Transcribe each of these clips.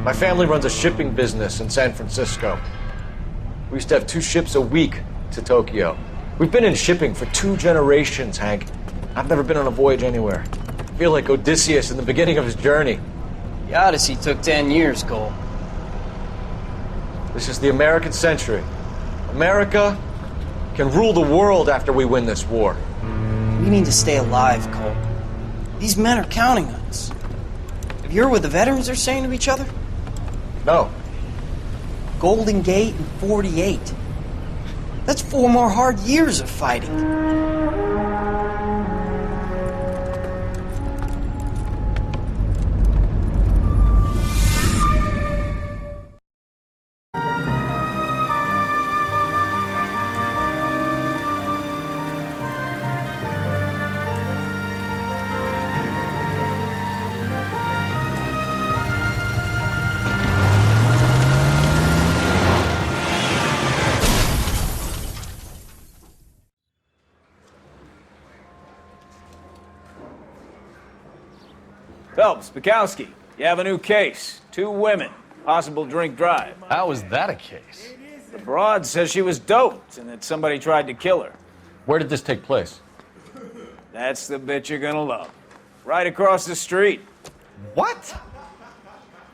My family runs a shipping business in San Francisco. We used to have 2 ships a week to Tokyo. We've been in shipping for 2 generations, Hank. I've never been on a voyage anywhere. I feel like Odysseus in the beginning of his journey. The Odyssey took 10 years, Cole. This is the American century. America can rule the world after we win this war. We need to stay alive, Cole. These men are counting on us. Have you heard what the veterans are saying to each other? No. Golden Gate and 48. That's 4 more hard years of fighting. Phelps, Bukowski, you have a new case. 2 women, possible drink drive. How is that a case? The broad says she was doped and that somebody tried to kill her. Where did this take place? That's the bit you're gonna love. Right across the street. What?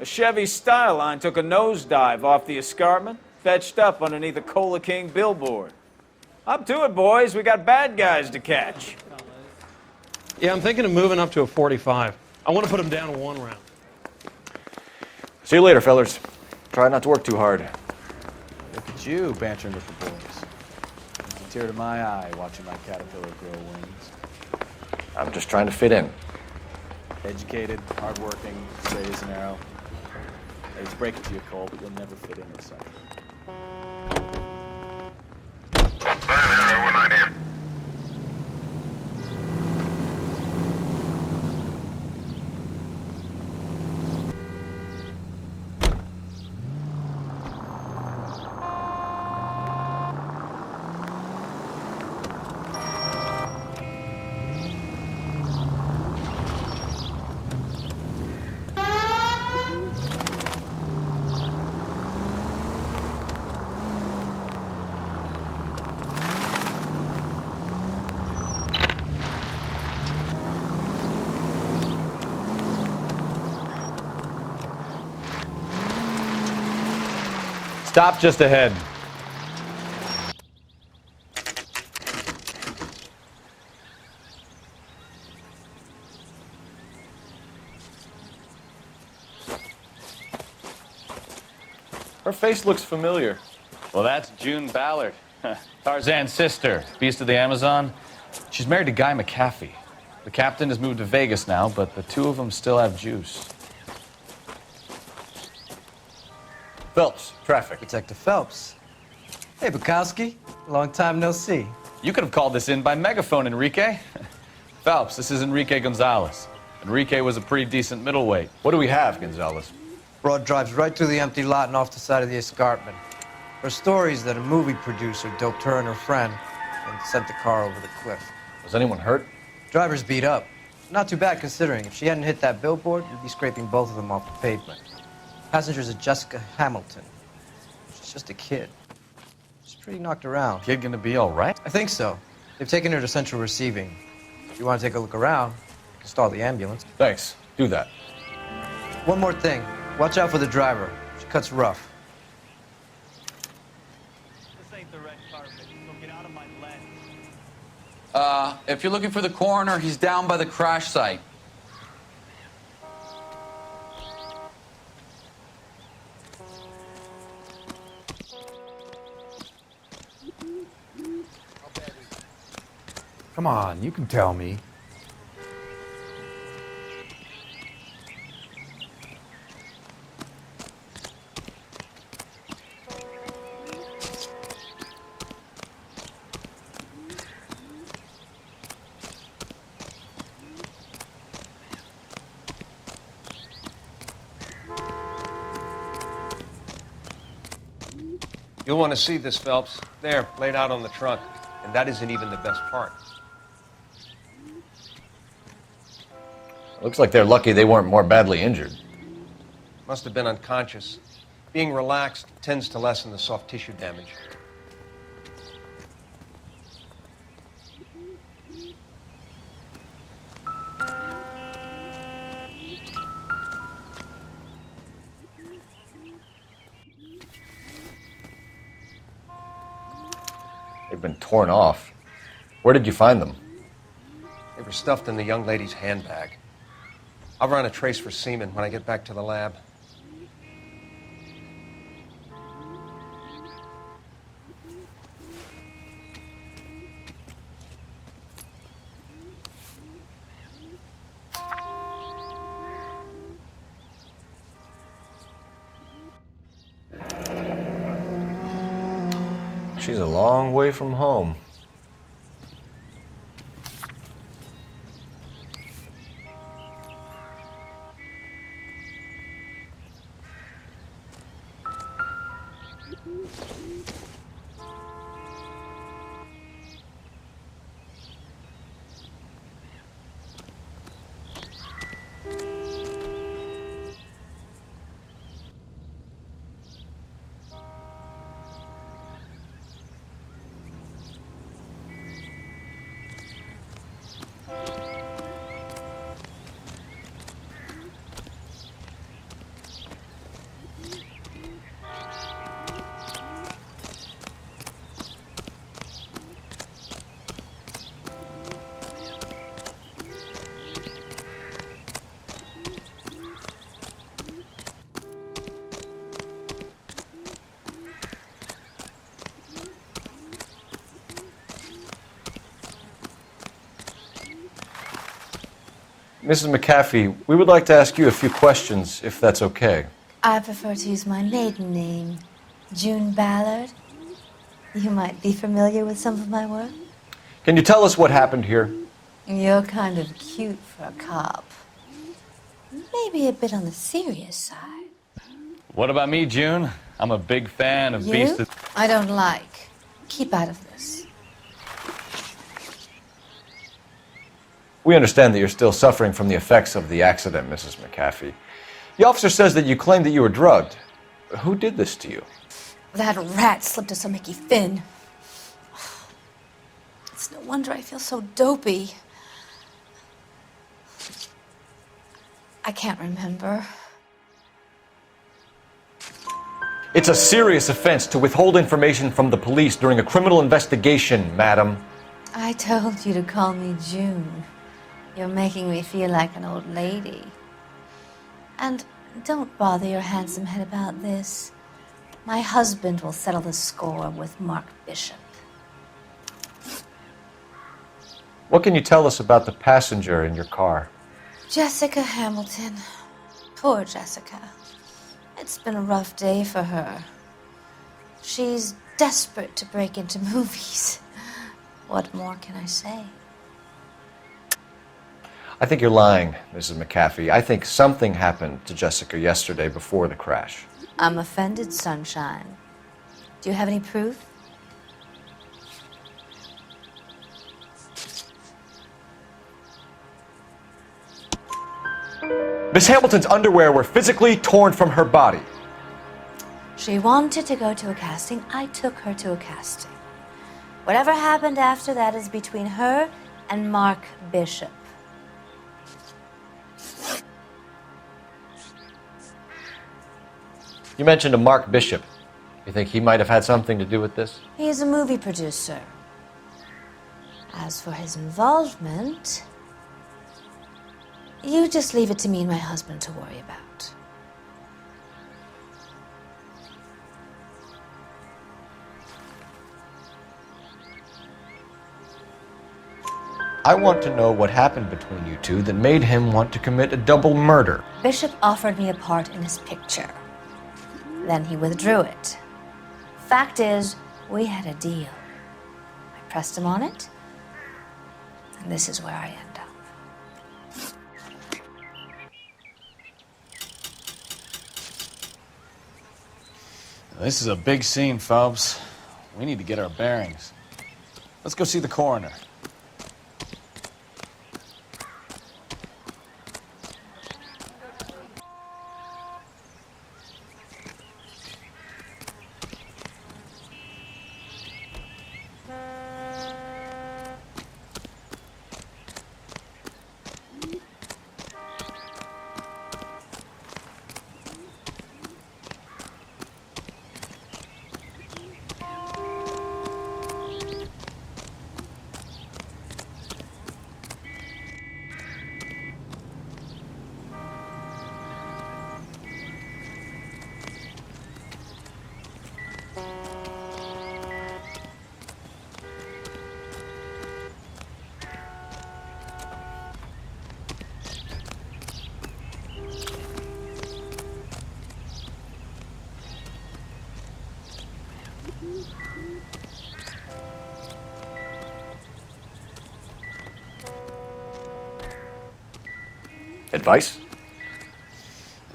A Chevy Styline took a nosedive off the escarpment, fetched up underneath a Cola King billboard. Up to it, boys. We got bad guys to catch. Yeah, I'm thinking of moving up to a 45. I want to put him down 1 round. See you later, fellas. Try not to work too hard. Look at you bantering with the boys. It's a tear to my eye watching my caterpillar grow wings. I'm just trying to fit in. Educated, hardworking, straight as an arrow. I hate to break it to you, Cole, but you'll never fit in with something. Stop just ahead. Her face looks familiar. Well, that's June Ballard, Tarzan's sister, beast of the Amazon. She's married to Guy McAfee. The captain has moved to Vegas now, but the 2 of them still have juice. Phelps, traffic. Detective Phelps. Hey, Bukowski. Long time no see. You could have called this in by megaphone, Enrique. Phelps, this is Enrique Gonzalez. Enrique was a pretty decent middleweight. What do we have, Gonzalez? Broad drives right through the empty lot and off the side of the escarpment. Her story is that a movie producer doped her and her friend and sent the car over the cliff. Was anyone hurt? Driver's beat up. Not too bad considering. If she hadn't hit that billboard, you'd be scraping both of them off the pavement. Passenger's a Jessica Hamilton. She's just a kid. She's pretty knocked around. Kid gonna be all right? I think so. They've taken her to central receiving. If you want to take a look around, you can stall the ambulance. Thanks. Do that. One more thing. Watch out for the driver. She cuts rough. This ain't the red carpet, so get out of my lane. If you're looking for the coroner, he's down by the crash site. Come on, you can tell me. You'll want to see this, Phelps. There, laid out on the trunk. And that isn't even the best part. Looks like they're lucky they weren't more badly injured. Must have been unconscious. Being relaxed tends to lessen the soft tissue damage. They've been torn off. Where did you find them? They were stuffed in the young lady's handbag. I'll run a trace for semen when I get back to the lab. She's a long way from home. Mrs. McAfee, we would like to ask you a few questions, if that's okay. I prefer to use my maiden name, June Ballard. You might be familiar with some of my work. Can you tell us what happened here? You're kind of cute for a cop. Maybe a bit on the serious side. What about me, June? I'm a big fan of You? Beast of... I don't like. Keep out of this. We understand that you're still suffering from the effects of the accident, Mrs. McAfee. The officer says that you claimed that you were drugged. Who did this to you? That rat slipped us a Mickey Finn. It's no wonder I feel so dopey. I can't remember. It's a serious offense to withhold information from the police during a criminal investigation, madam. I told you to call me June. You're making me feel like an old lady. And don't bother your handsome head about this. My husband will settle the score with Mark Bishop. What can you tell us about the passenger in your car? Jessica Hamilton. Poor Jessica. It's been a rough day for her. She's desperate to break into movies. What more can I say? I think you're lying, Mrs. McAfee. I think something happened to Jessica yesterday before the crash. I'm offended, Sunshine. Do you have any proof? Miss Hamilton's underwear were physically torn from her body. She wanted to go to a casting. I took her to a casting. Whatever happened after that is between her and Mark Bishop. You mentioned a Mark Bishop. You think he might have had something to do with this? He is a movie producer. As for his involvement, you just leave it to me and my husband to worry about. I want to know what happened between you two that made him want to commit a double murder. Bishop offered me a part in his picture. Then he withdrew it. Fact is, we had a deal. I pressed him on it, and this is where I end up. This is a big scene, Phelps. We need to get our bearings. Let's go see the coroner. Advice?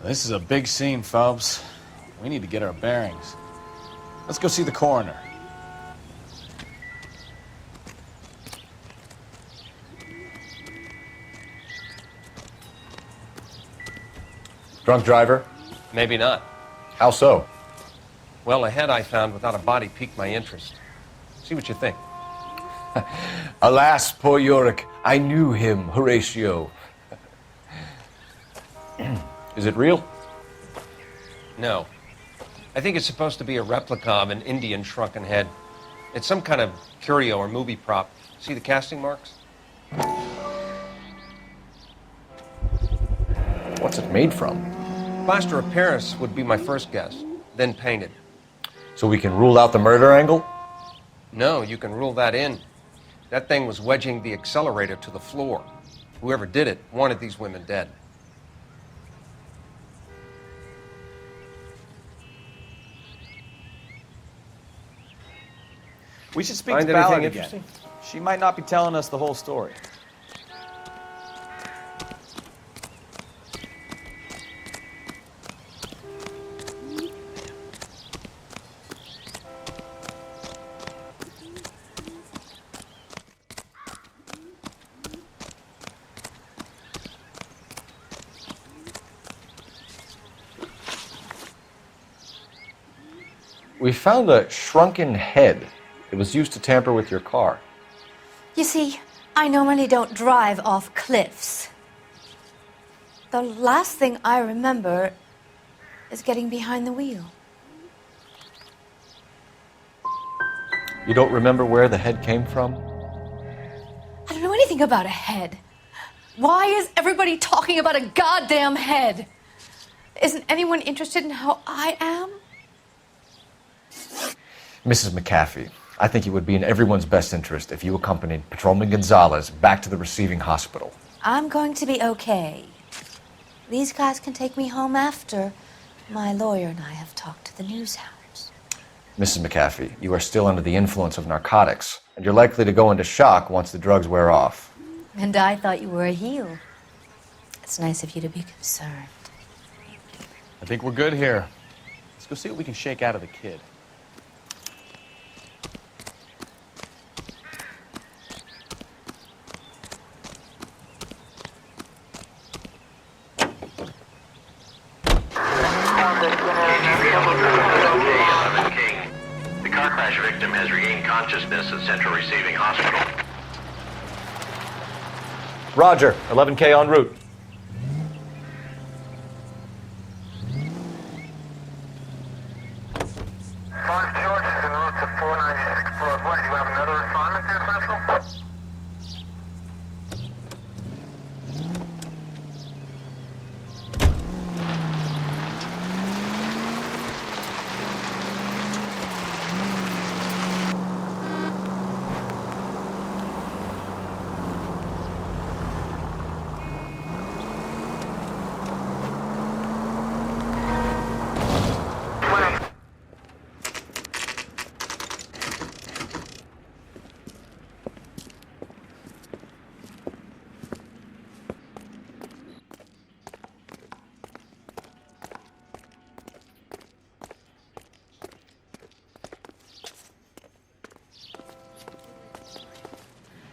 This is a big scene, Phelps. We need to get our bearings. Let's go see the coroner. Drunk driver? Maybe not. How so? Well, a head I found without a body piqued my interest. See what you think. Alas, poor Yorick, I knew him, Horatio. Is it real? No. I think it's supposed to be a replica of an Indian shrunken head. It's some kind of curio or movie prop. See the casting marks? What's it made from? Plaster of Paris would be my first guess, then painted. So we can rule out the murder angle? No, you can rule that in. That thing was wedging the accelerator to the floor. Whoever did it wanted these women dead. We should speak Find to Ballard anything again. interesting? She might not be telling us the whole story. We found a shrunken head. It was used to tamper with your car. You see, I normally don't drive off cliffs. The last thing I remember is getting behind the wheel. You don't remember where the head came from? I don't know anything about a head. Why is everybody talking about a goddamn head? Isn't anyone interested in how I am? Mrs. McAfee, I think it would be in everyone's best interest if you accompanied Patrolman Gonzalez back to the receiving hospital. I'm going to be okay. These guys can take me home after my lawyer and I have talked to the news hounds. Mrs. McAfee, you are still under the influence of narcotics, and you're likely to go into shock once the drugs wear off. And I thought you were a heel. It's nice of you to be concerned. I think we're good here. Let's go see what we can shake out of the kid. The car crash victim has regained consciousness at Central Receiving Hospital. Roger, 11K en route. Fox George is en route to 496 Broadway. Do you have another assignment there, Central?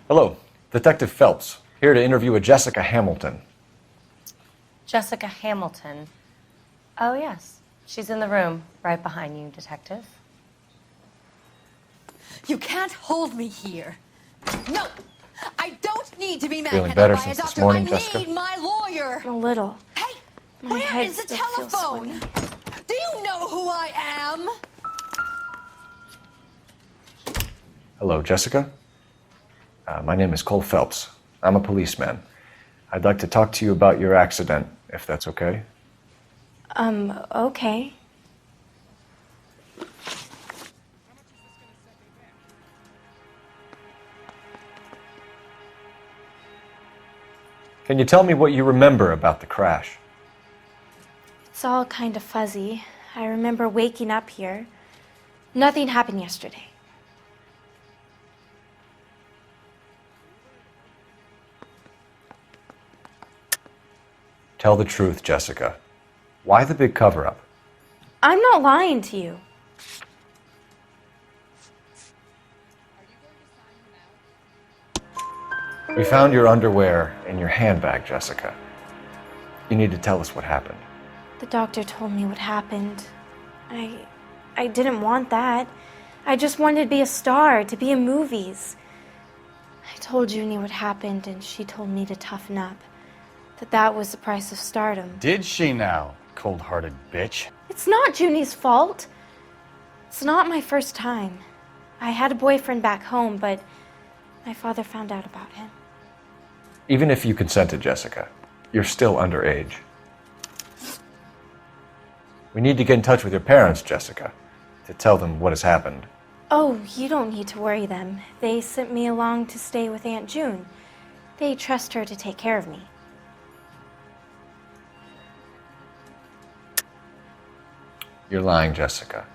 Hello, Detective Phelps, here to interview a Jessica Hamilton. Jessica Hamilton. Oh, yes. She's in the room, right behind you, Detective. You can't hold me here. No! I don't need to be mad Feeling at better by a since this doctor. morning, I Jessica? need my lawyer. A little. Hey, My where head is the still feels telephone? sweaty. Do you know who I am? Hello, Jessica. My name is Cole Phelps. I'm a policeman. I'd like to talk to you about your accident, if that's okay. Okay. Can you tell me what you remember about the crash? It's all kind of fuzzy. I remember waking up here. Nothing happened yesterday. Tell the truth, Jessica. Why the big cover-up? I'm not lying to you. We found your underwear in your handbag, Jessica. You need to tell us what happened. The doctor told me what happened. I didn't want that. I just wanted to be a star, to be in movies. I told Junie what happened, and she told me to toughen up. That was the price of stardom. Did she now, cold-hearted bitch? It's not Junie's fault. It's not my first time. I had a boyfriend back home, but my father found out about him. Even if you consented, Jessica, you're still underage. We need to get in touch with your parents, Jessica, to tell them what has happened. Oh, you don't need to worry them. They sent me along to stay with Aunt June. They trust her to take care of me. You're lying, Jessica.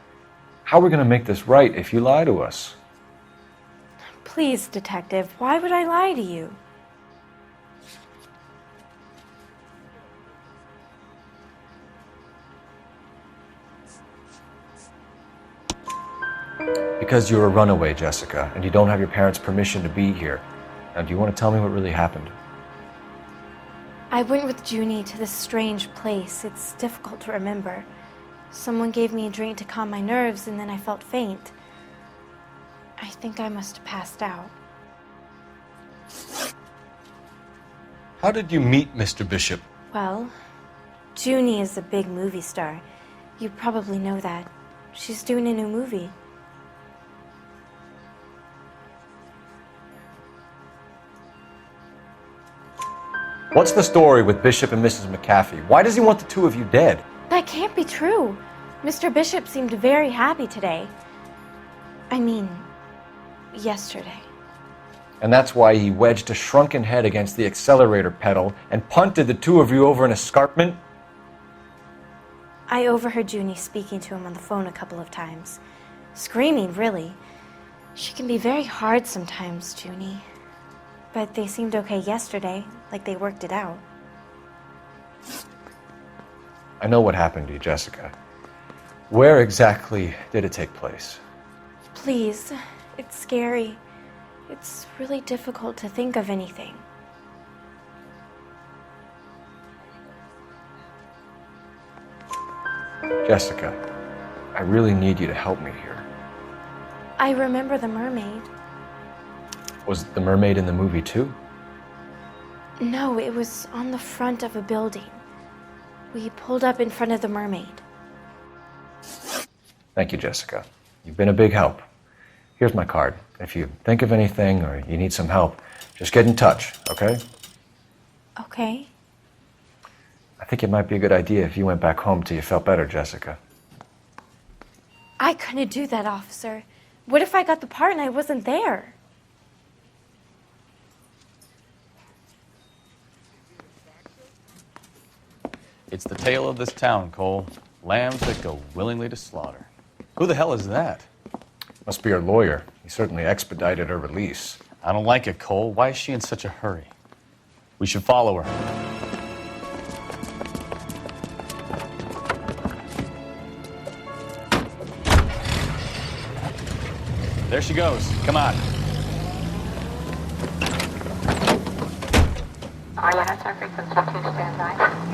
How are we going to make this right if you lie to us? Please, Detective, why would I lie to you? Because you're a runaway, Jessica, and you don't have your parents' permission to be here. Now, do you want to tell me what really happened? I went with Junie to this strange place. It's difficult to remember. Someone gave me a drink to calm my nerves, and then I felt faint. I think I must have passed out. How did you meet Mr. Bishop? Well, Junie is a big movie star. You probably know that. She's doing a new movie. What's the story with Bishop and Mrs. McAfee? Why does he want the two of you dead? That can't be true. Mr. Bishop seemed very happy today. I mean, yesterday. And that's why he wedged a shrunken head against the accelerator pedal and punted the two of you over an escarpment? I overheard Junie speaking to him on the phone a couple of times. Screaming, really. She can be very hard sometimes, Junie. But they seemed okay yesterday, like they worked it out. I know what happened to you, Jessica. Where exactly did it take place? Please, it's scary. It's really difficult to think of anything. Jessica, I really need you to help me here. I remember the mermaid. Was the mermaid in the movie too? No, it was on the front of a building. We pulled up in front of the mermaid. Thank you, Jessica. You've been a big help. Here's my card. If you think of anything or you need some help, just get in touch, okay? Okay. I think it might be a good idea if you went back home till you felt better, Jessica. I couldn't do that, officer. What if I got the part and I wasn't there? It's the tale of this town, Cole. Lambs that go willingly to slaughter. Who the hell is that? Must be her lawyer. He certainly expedited her release. I don't like it, Cole. Why is she in such a hurry? We should follow her. There she goes. Come on. All units are frequency 2 standby.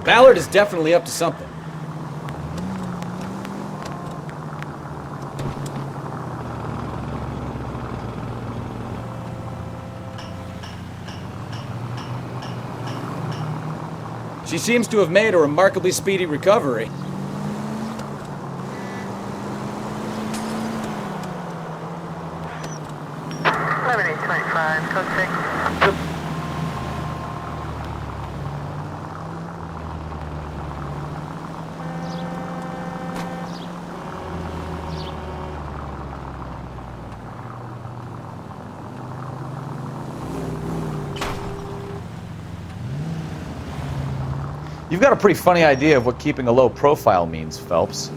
Ballard is definitely up to something. She seems to have made a remarkably speedy recovery. Code 6. You've got a pretty funny idea of what keeping a low profile means, Phelps.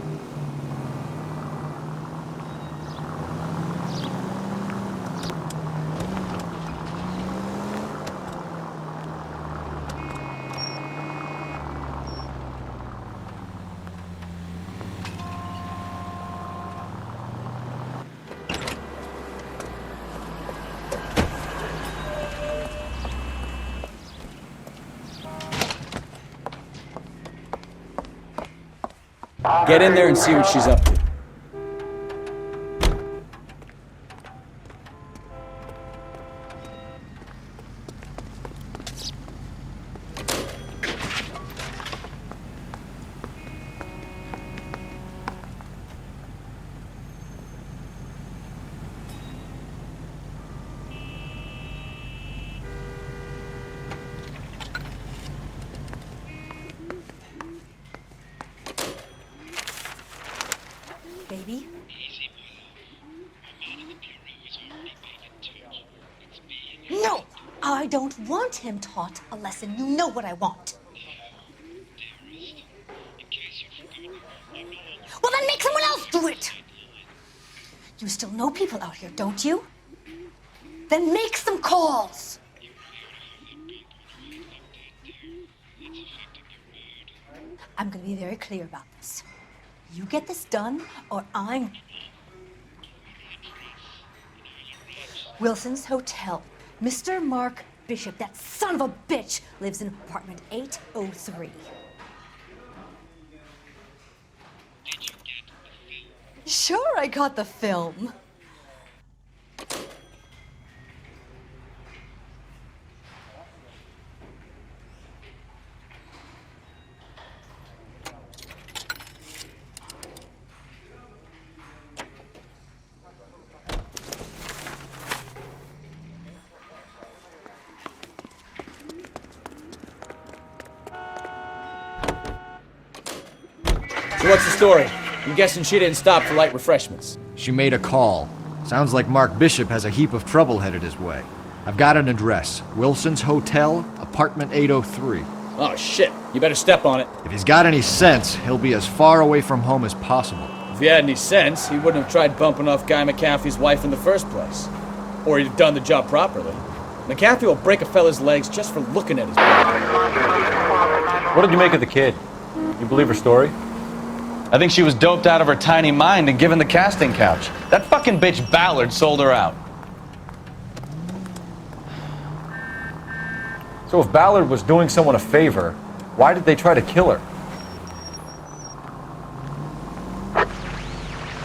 Get in there and see what she's up to. Baby? No! I don't want him taught a lesson. You know what I want. Well, then make someone else do it! You still know people out here, don't you? Then make some calls! I'm gonna be very clear about this. You get this done, or I'm... Wilson's Hotel. Mr. Mark Bishop, that son of a bitch, lives in apartment 803. Sure, I got the film. So what's the story? I'm guessing she didn't stop for light refreshments. She made a call. Sounds like Mark Bishop has a heap of trouble headed his way. I've got an address. Wilson's Hotel, apartment 803. Oh, shit. You better step on it. If he's got any sense, he'll be as far away from home as possible. If he had any sense, he wouldn't have tried bumping off Guy McAfee's wife in the first place. Or he'd have done the job properly. McAfee will break a fella's legs just for looking at his body. What did you make of the kid? You believe her story? I think she was doped out of her tiny mind and given the casting couch. That fucking bitch Ballard sold her out. So if Ballard was doing someone a favor, why did they try to kill her?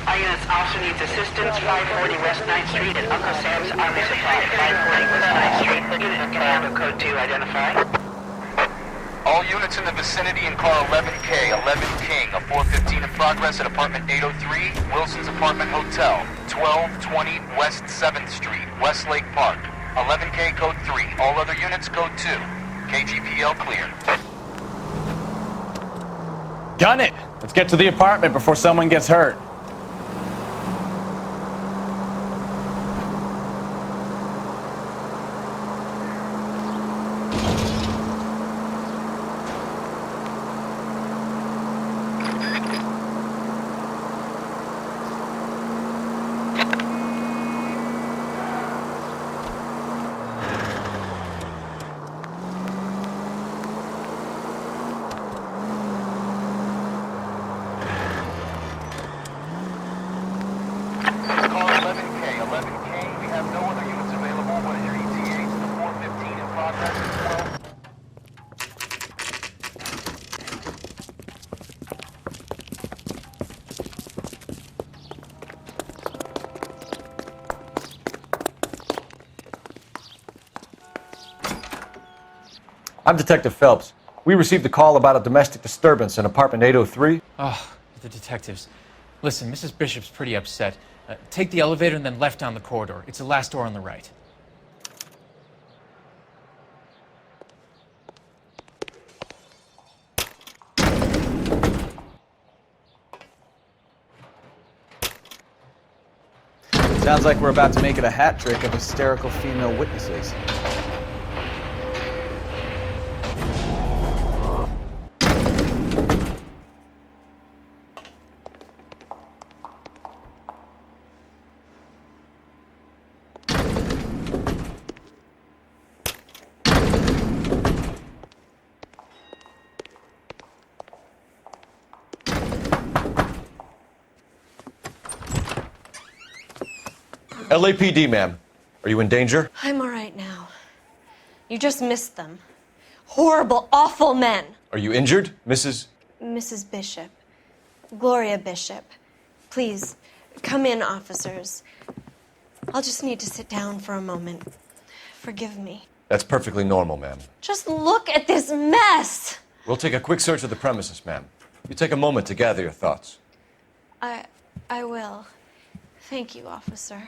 Our units also needs assistance. 540 West 9th Street at Uncle Sam's Army Supply. 540 West 9th Street. Unit commando code 2 identify. All units in the vicinity in car 11K, 11 King, a 415 in progress at apartment 803, Wilson's Apartment Hotel, 1220 West 7th Street, Westlake Park. 11K code 3, all other units code 2. KGPL clear. Gun it! Let's get to the apartment before someone gets hurt. I'm Detective Phelps. We received a call about a domestic disturbance in apartment 803. Oh, the detectives. Listen, Mrs. Bishop's pretty upset. Take the elevator and then left down the corridor. It's the last door on the right. Sounds like we're about to make it a hat trick of hysterical female witnesses. LAPD, ma'am. Are you in danger? I'm all right now. You just missed them. Horrible, awful men. Are you injured, Mrs.? Mrs. Bishop. Gloria Bishop. Please, come in, officers. I'll just need to sit down for a moment. Forgive me. That's perfectly normal, ma'am. Just look at this mess! We'll take a quick search of the premises, ma'am. You take a moment to gather your thoughts. I will. Thank you, officer.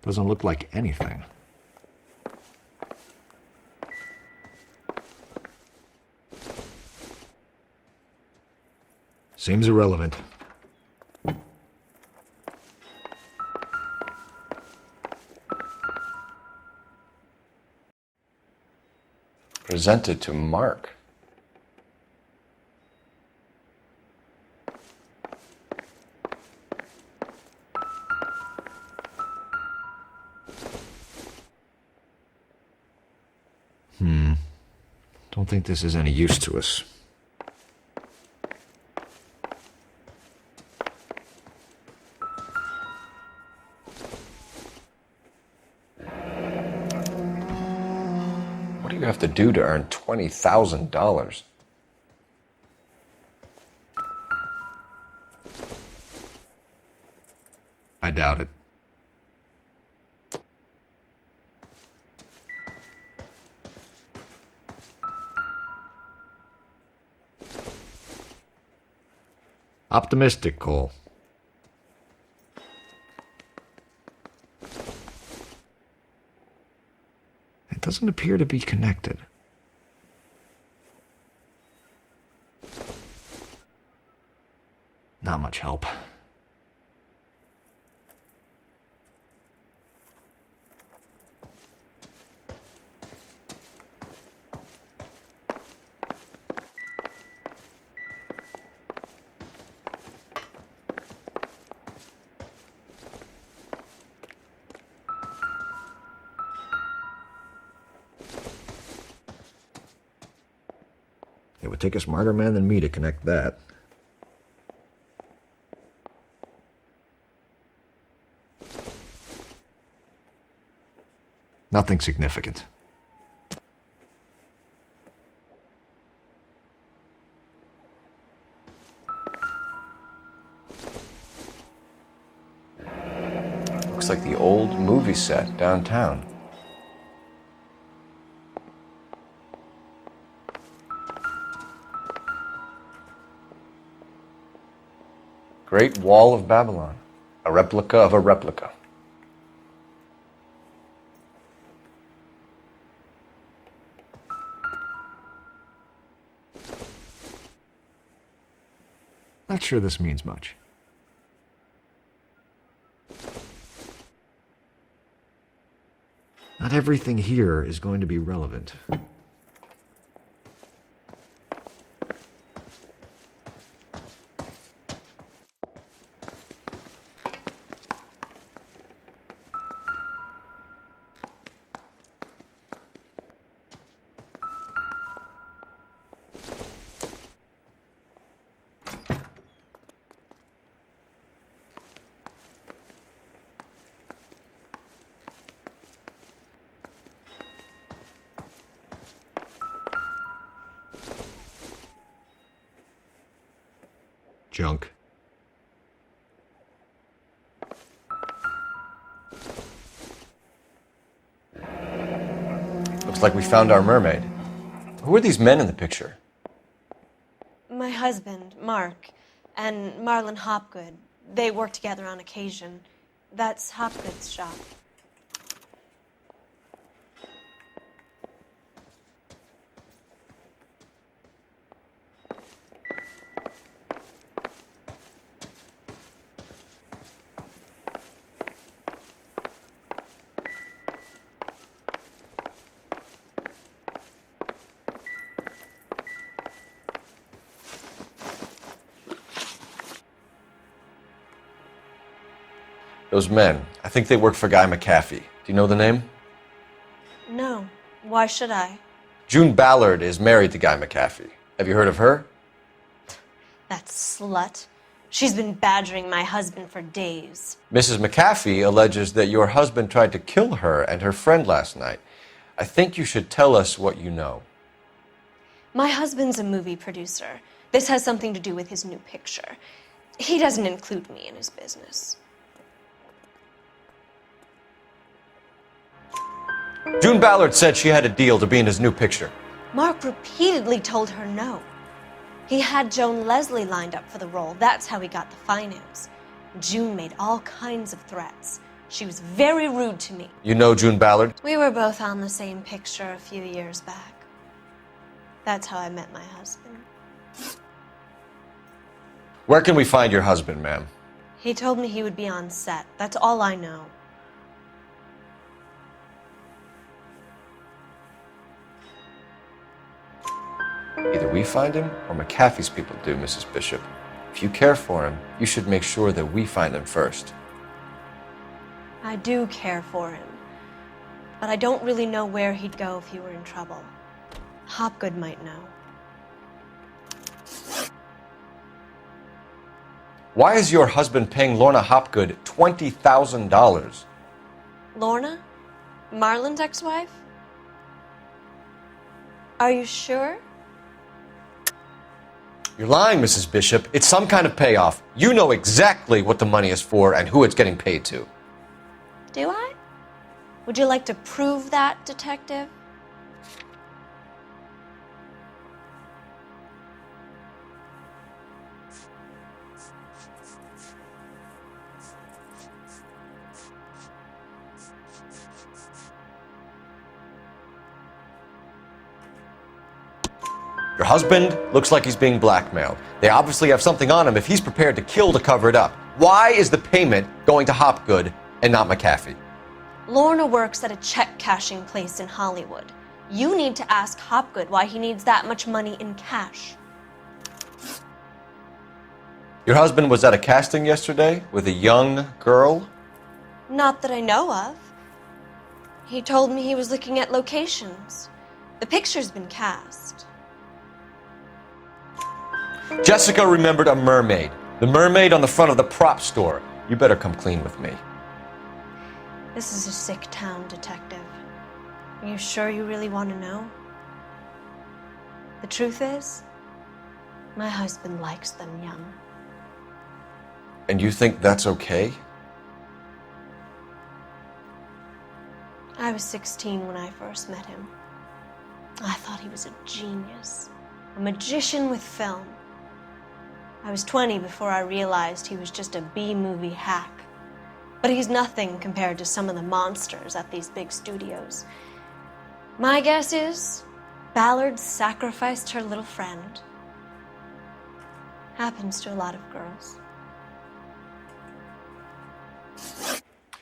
Doesn't look like anything. Seems irrelevant. Presented to Mark. Don't think this is any use to us. What do you have to do to earn $20,000? I doubt it. Optimistic, Cole. It doesn't appear to be connected. Not much help. It would take a smarter man than me to connect that. Nothing significant. Looks like the old movie set downtown. Great Wall of Babylon. A replica of a replica. Not sure this means much. Not everything here is going to be relevant. Junk. Looks like we found our mermaid. Who are these men in the picture? My husband, Mark, and Marlon Hopgood. They work together on occasion. That's Hopgood's shop. Those men, I think they work for Guy McAfee. Do you know the name? No. Why should I? June Ballard is married to Guy McAfee. Have you heard of her? That slut. She's been badgering my husband for days. Mrs. McAfee alleges that your husband tried to kill her and her friend last night. I think you should tell us what you know. My husband's a movie producer. This has something to do with his new picture. He doesn't include me in his business. June Ballard said she had a deal to be in his new picture. Mark repeatedly told her no. He had Joan Leslie lined up for the role. That's how he got the finance. June made all kinds of threats. She was very rude to me. You know June Ballard? We were both on the same picture a few years back. That's how I met my husband. Where can we find your husband, ma'am? He told me he would be on set. That's all I know. Either we find him or McAfee's people do, Mrs. Bishop. If you care for him, you should make sure that we find him first. I do care for him, but I don't really know where he'd go if he were in trouble. Hopgood might know. Why is your husband paying Lorna Hopgood $20,000? Lorna? Marlon's ex-wife? Are you sure? You're lying, Mrs. Bishop. It's some kind of payoff. You know exactly what the money is for and who it's getting paid to. Do I? Would you like to prove that, detective? Your husband looks like he's being blackmailed. They obviously have something on him if he's prepared to kill to cover it up. Why is the payment going to Hopgood and not McAfee? Lorna works at a check-cashing place in Hollywood. You need to ask Hopgood why he needs that much money in cash. Your husband was at a casting yesterday with a young girl? Not that I know of. He told me he was looking at locations. The picture's been cast. Jessica remembered a mermaid. The mermaid on the front of the prop store. You better come clean with me. This is a sick town, detective. Are you sure you really want to know? The truth is, my husband likes them young. And you think that's okay? I was 16 when I first met him. I thought he was a genius, a magician with film. I was 20 before I realized he was just a B-movie hack. But he's nothing compared to some of the monsters at these big studios. My guess is Ballard sacrificed her little friend. Happens to a lot of girls.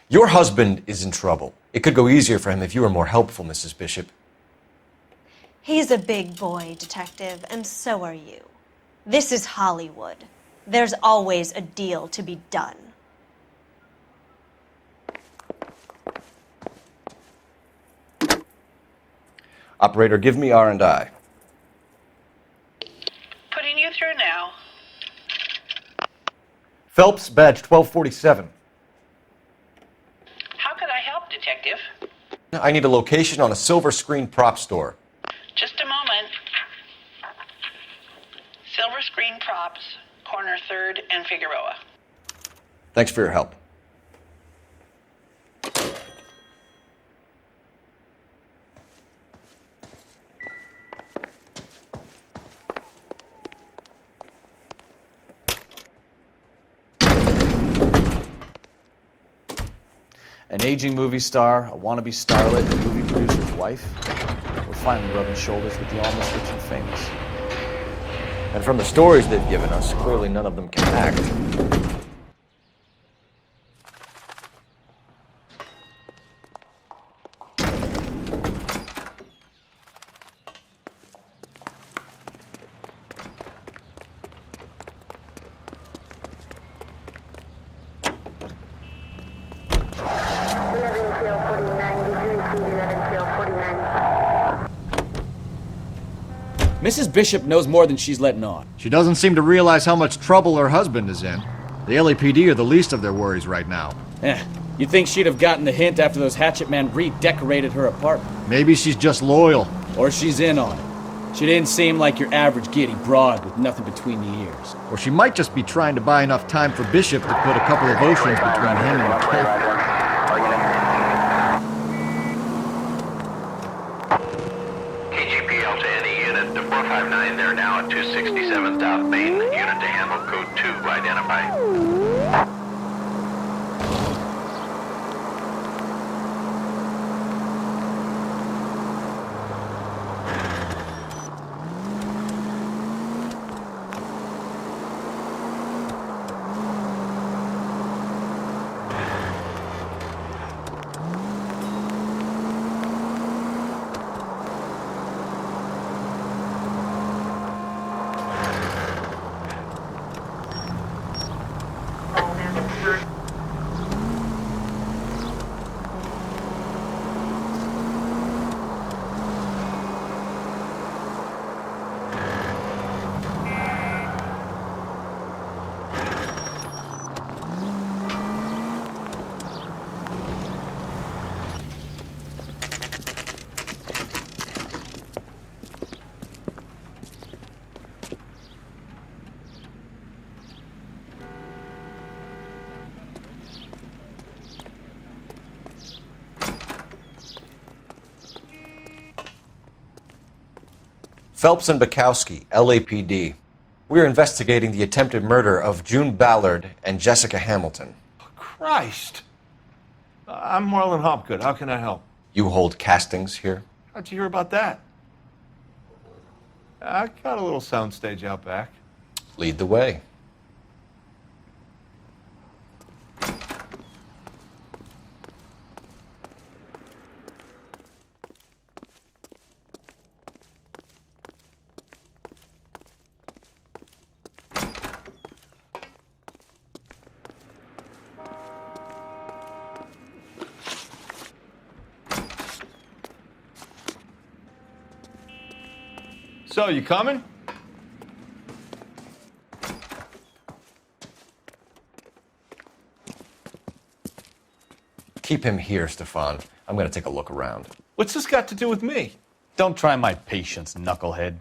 Your husband is in trouble. It could go easier for him if you were more helpful, Mrs. Bishop. He's a big boy, detective, and so are you. This is Hollywood. There's always a deal to be done. Operator, give me R&I. Putting you through now. Phelps, badge 1247. How could I help, detective? I need a location on a silver screen prop store. Just a moment. Silver Screen Props, corner 3rd and Figueroa. Thanks for your help. An aging movie star, a wannabe starlet, a movie producer's wife. We're finally rubbing shoulders with the almost rich and famous. And from the stories they've given us, clearly none of them can act. Mrs. Bishop knows more than she's letting on. She doesn't seem to realize how much trouble her husband is in. The LAPD are the least of their worries right now. You'd think she'd have gotten the hint after those hatchet men redecorated her apartment. Maybe she's just loyal. Or she's in on it. She didn't seem like your average giddy broad with nothing between the ears. Or she might just be trying to buy enough time for Bishop to put a couple of oceans between him and Kate. KGPL to any unit to 459. They're now at 267 South Main. Unit to handle code 2 identified. Phelps and Bukowski, LAPD. We're investigating the attempted murder of June Ballard and Jessica Hamilton. Christ! I'm Marlon Hopgood. How can I help? You hold castings here? How'd you hear about that? I got a little soundstage out back. Lead the way. So, you coming? Keep him here, Stefan. I'm gonna take a look around. What's this got to do with me? Don't try my patience, knucklehead.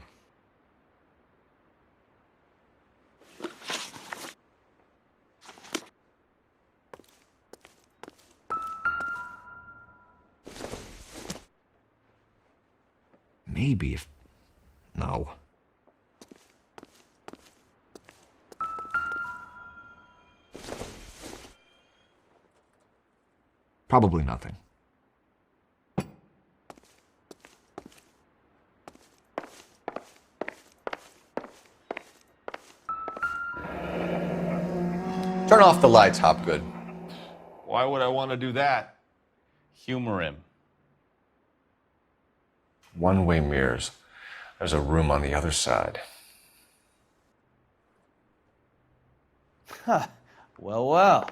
Maybe if... No. Probably nothing. Turn off the lights, Hopgood. Why would I want to do that? Humor him. One-way mirrors. There's a room on the other side. Huh. Well.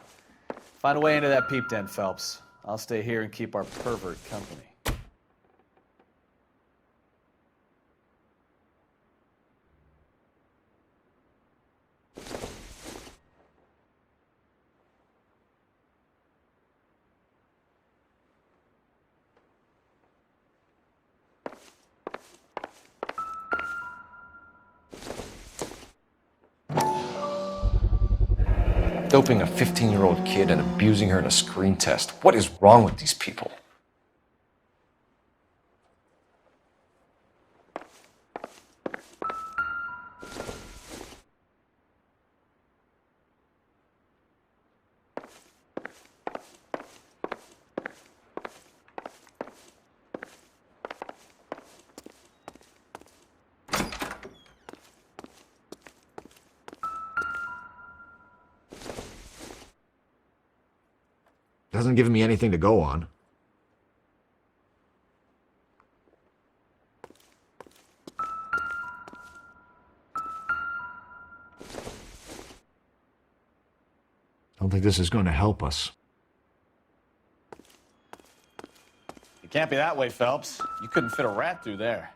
Find a way into that peep den, Phelps. I'll stay here and keep our pervert company. Doping a 15-year-old kid and abusing her in a screen test. What is wrong with these people? Doesn't give me anything to go on. Don't think this is going to help us. It can't be that way, Phelps. You couldn't fit a rat through there.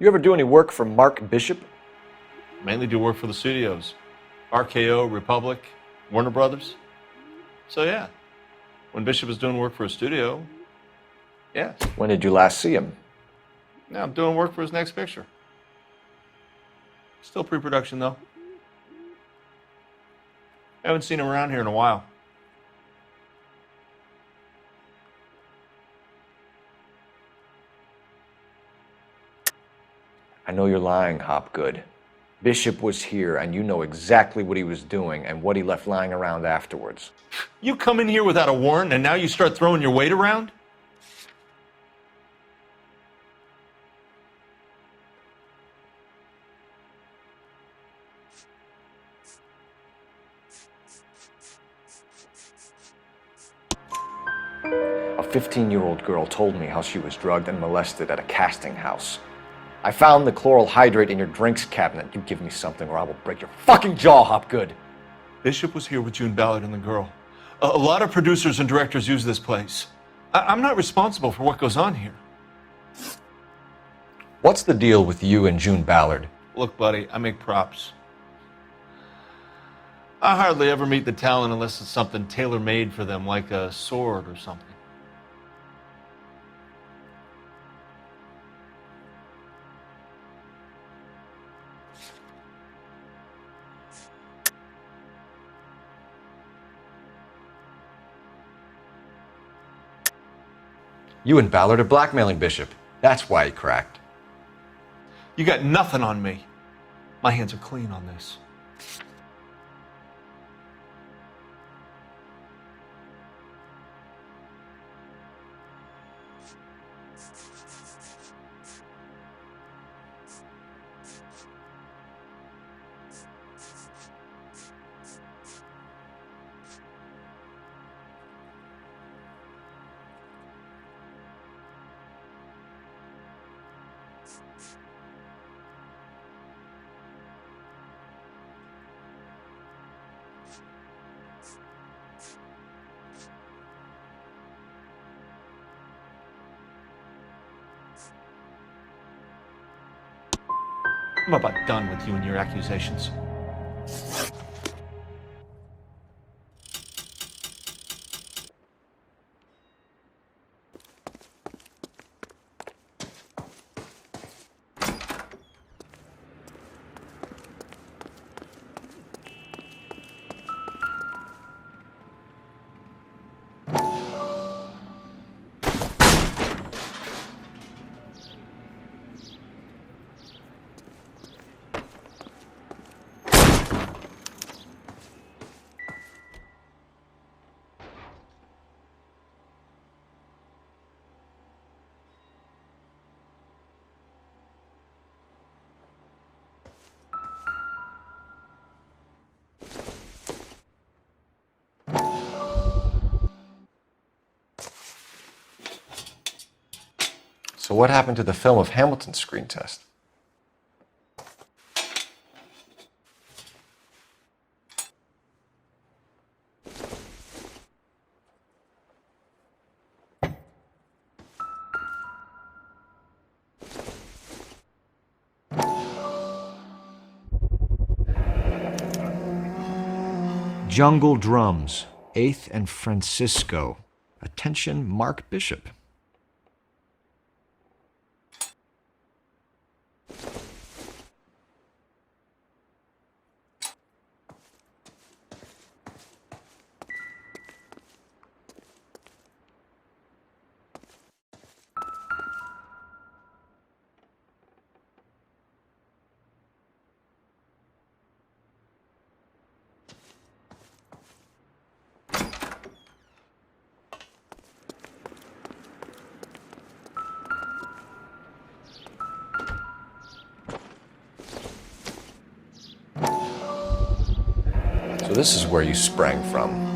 You ever do any work for Mark Bishop? Mainly do work for the studios. RKO, Republic, Warner Brothers. So yeah, when Bishop is doing work for a studio, yeah. When did you last see him? Now I'm doing work for his next picture. Still pre-production though. Haven't seen him around here in a while. I know you're lying, Hopgood. Bishop was here, and you know exactly what he was doing and what he left lying around afterwards. You come in here without a warrant, and now you start throwing your weight around? A 15-year-old girl told me how she was drugged and molested at a casting house. I found the chloral hydrate in your drinks cabinet. You give me something or I will break your fucking jaw, Hopgood. Bishop was here with June Ballard and the girl. A lot of producers and directors use this place. I'm not responsible for what goes on here. What's the deal with you and June Ballard? Look, buddy, I make props. I hardly ever meet the talent unless it's something tailor-made for them, like a sword or something. You and Ballard are blackmailing Bishop. That's why he cracked. You got nothing on me. My hands are clean on this. I'm about done with you and your accusations. So what happened to the film of Hamilton's screen test? Jungle Drums, 8th and Francisco. Attention, Mark Bishop. So this is where you sprang from.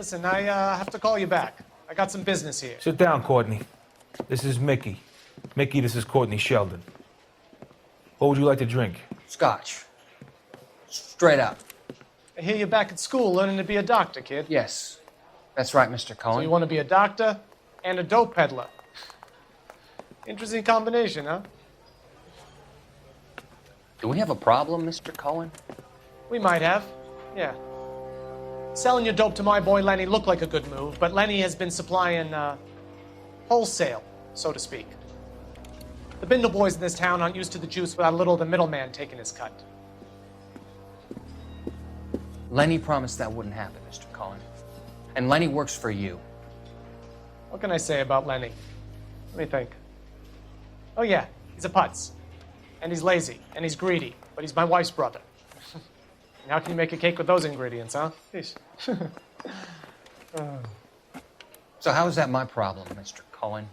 Listen, I have to call you back. I got some business here. Sit down, Courtney. This is Mickey. Mickey, this is Courtney Sheldon. What would you like to drink? Scotch. Straight up. I hear you're back at school learning to be a doctor, kid. Yes. That's right, Mr. Cohen. So you want to be a doctor and a dope peddler. Interesting combination, huh? Do we have a problem, Mr. Cohen? We might have, yeah. Selling your dope to my boy Lenny looked like a good move, but Lenny has been supplying, wholesale, so to speak. The Bindle boys in this town aren't used to the juice without a little of the middleman taking his cut. Lenny promised that wouldn't happen, Mr. Cohen. And Lenny works for you. What can I say about Lenny? Let me think. Oh yeah, he's a putz. And he's lazy, and he's greedy, but he's my wife's brother. And how can you make a cake with those ingredients, huh? Jeez. So how is that my problem, Mr. Cohen?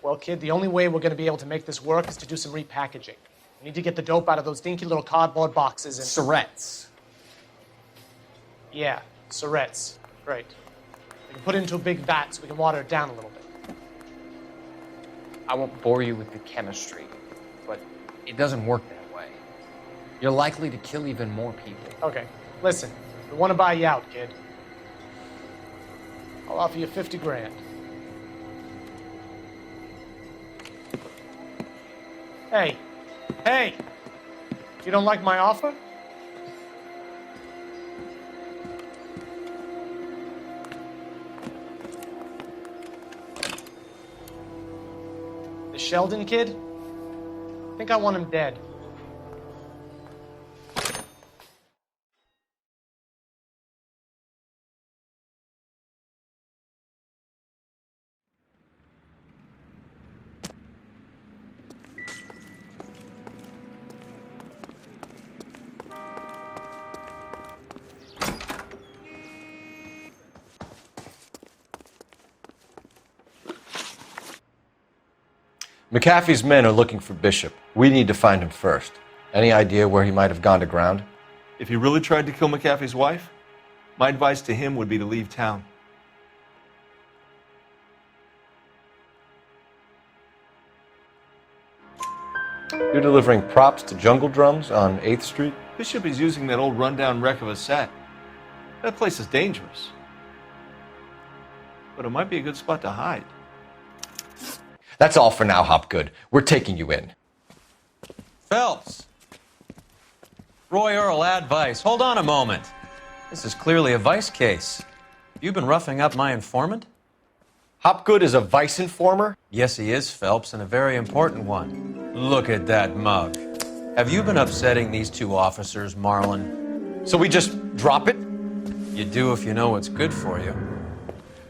Well, kid, the only way we're going to be able to make this work is to do some repackaging. We need to get the dope out of those dinky little cardboard boxes and... Surrettes. Yeah, Surrettes. Great. We can put it into a big vat so we can water it down a little bit. I won't bore you with the chemistry, but it doesn't work that way. You're likely to kill even more people. Okay, listen. We want to buy you out, kid. I'll offer you 50 grand. Hey, hey! You don't like my offer? The Sheldon kid? I think I want him dead. McAfee's men are looking for Bishop. We need to find him first. Any idea where he might have gone to ground? If he really tried to kill McAfee's wife, my advice to him would be to leave town. You're delivering props to Jungle Drums on 8th Street? Bishop is using that old rundown wreck of a set. That place is dangerous. But it might be a good spot to hide. That's all for now, Hopgood. We're taking you in. Phelps. Roy Earl, advice. Hold on a moment. This is clearly a vice case. You've been roughing up my informant? Hopgood is a vice informer? Yes, he is, Phelps, and a very important one. Look at that mug. Have you been upsetting these two officers, Marlin? So we just drop it? You do if you know what's good for you.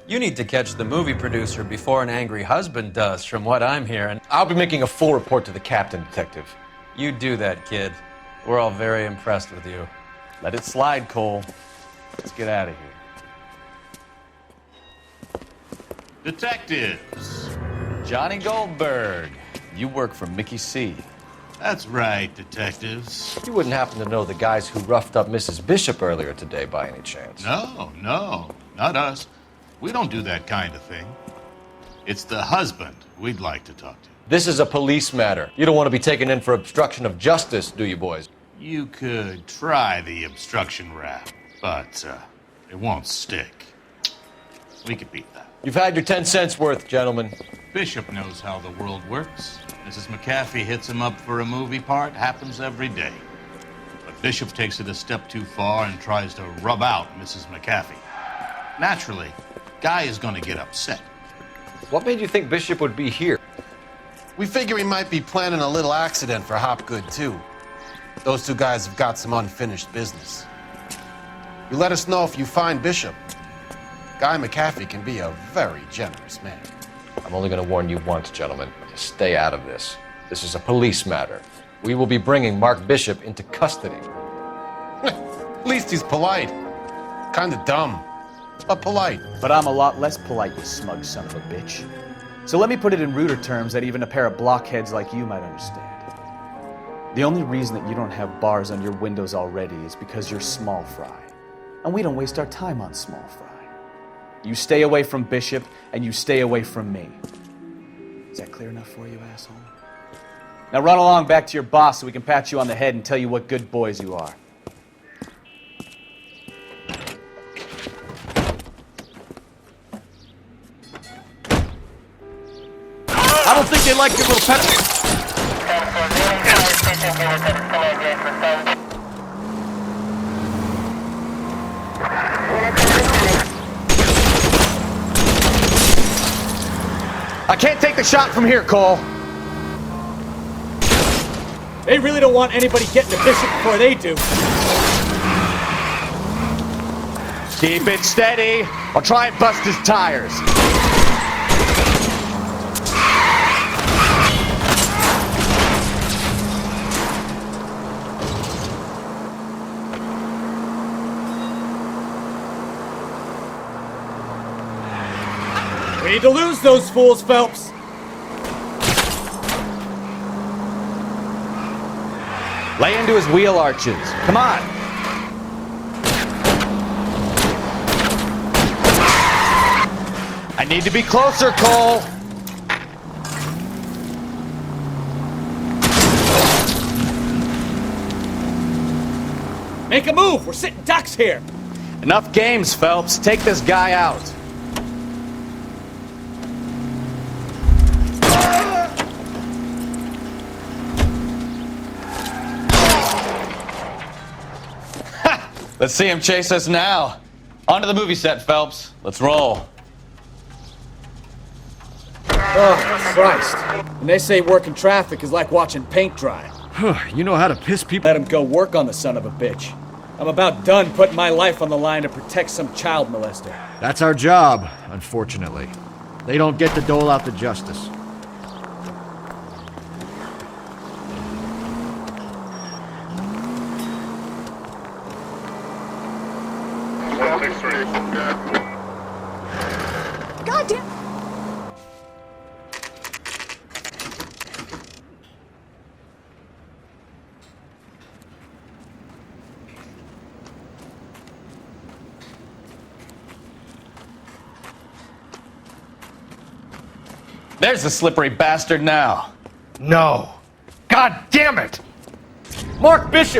You need to catch the movie producer before an angry husband does, from what I'm hearing. I'll be making a full report to the captain, Detective. You do that, kid. We're all very impressed with you. Let it slide, Cole. Let's get out of here. Detectives. Johnny Goldberg. You work for Mickey C. That's right, detectives. You wouldn't happen to know the guys who roughed up Mrs. Bishop earlier today by any chance? No, not us. We don't do that kind of thing. It's the husband we'd like to talk to. This is a police matter. You don't want to be taken in for obstruction of justice, do you, boys? You could try the obstruction rap, but it won't stick. We could beat that. You've had your 10 cents worth, gentlemen. Bishop knows how the world works. Mrs. McAfee hits him up for a movie part. Happens every day. But Bishop takes it a step too far and tries to rub out Mrs. McAfee. Naturally, Guy is going to get upset. What made you think Bishop would be here? We figure he might be planning a little accident for Hopgood, too. Those two guys have got some unfinished business. You let us know if you find Bishop. Guy McAfee can be a very generous man. I'm only going to warn you once, gentlemen. To stay out of this. This is a police matter. We will be bringing Mark Bishop into custody. At least he's polite. Kind of dumb, but polite. But I'm a lot less polite, you smug son of a bitch. So let me put it in ruder terms that even a pair of blockheads like you might understand. The only reason that you don't have bars on your windows already is because you're small fry. and we don't waste our time on small fry. You stay away from Bishop, and you stay away from me. Is that clear enough for you, asshole? Now run along back to your boss so we can pat you on the head and tell you what good boys you are. I don't think they like your little pet. I can't take the shot from here, Cole. They really don't want anybody getting to Bishop before they do. Keep it steady. I'll try and bust his tires. We need to lose those fools, Phelps. Lay into his wheel arches. Come on. I need to be closer, Cole. Make a move. We're sitting ducks here. Enough games, Phelps. Take this guy out. Let's see him chase us now. On to the movie set, Phelps. Let's roll. Oh, Christ. And they say working traffic is like watching paint dry. You know how to piss people. Let him go work on the son of a bitch. I'm about done putting my life on the line to protect some child molester. That's our job, unfortunately. They don't get to dole out the justice. God damn. There's the slippery bastard now. No. God damn it! Mark Bishop!